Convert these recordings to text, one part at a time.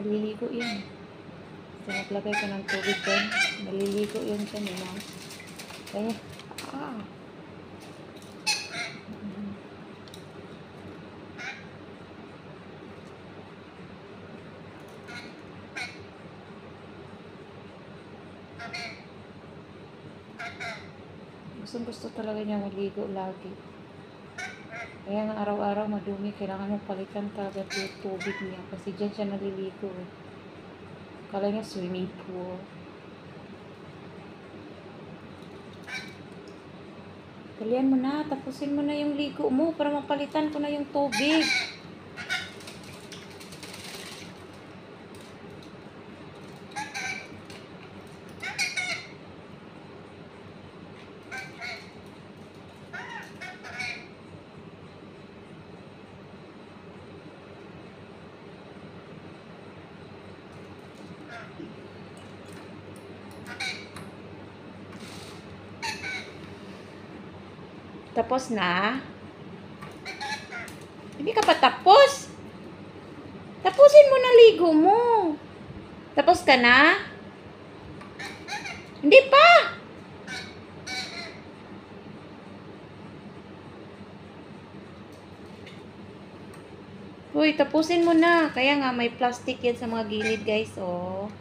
Maliligo yan. So, maglagay ka ng tubig doon. Maliligo yun siya nila. Kaya, gusto talaga niya maligo lagi. Kaya nga araw-araw madumi, kailangan mo palitan talaga yung tubig niya kasi dyan siya naliligo. Kala niya swimming pool. Dalian mo na, tapusin mo na yung ligo mo para mapalitan ko na yung tubig. Tapos na? Hindi ka pa tapos? Tapusin mo na ligo mo. Tapos ka na? Hindi pa! Uy, tapusin mo na. Kaya nga may plastic yan sa mga gilid, guys, oh.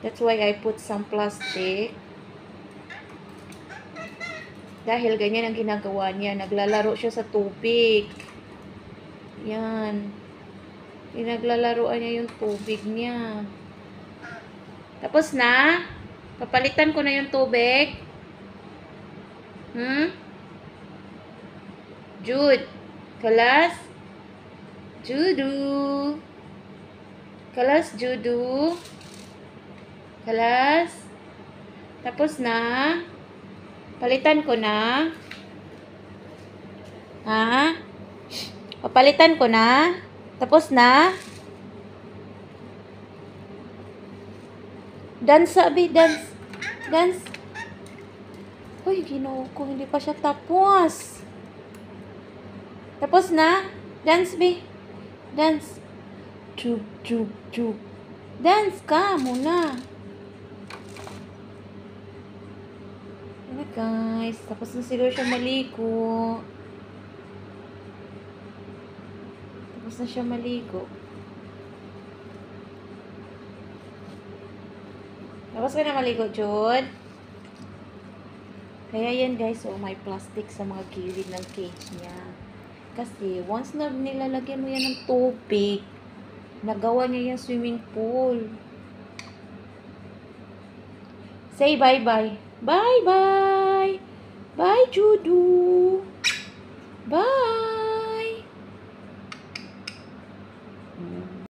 That's why I put some plastic. Dahil ganyan ang ginagawa niya. Naglalaro siya sa tubig. Yan. Pinaglalaroan niya yung tubig niya. Tapos na? Papalitan ko na yung tubig. Jude. Kalas? Judu. Kalas, Judu. Kalas? Tapos na? Palitan ko na? Ha? Papalitan ko na? Tapos na? Dance, sabi. Dance. Dance. Uy, ginoo ko. Hindi pa siya tapos. Tapos na? Dance, be. Dance. Chug, chug, chug. Dance ka muna. Ayan, guys. Tapos na siguro siya maligo. Tapos na siya maligo. Tapos ka na maligo, Jude. Kaya yan, guys. Oh, may plastic sa mga gilid ng cage niya. Kasi, once na nilalagyan mo yan ng tubig, nagawa niya yung swimming pool. Say bye-bye. Bye-bye. Bye, Judu. Bye.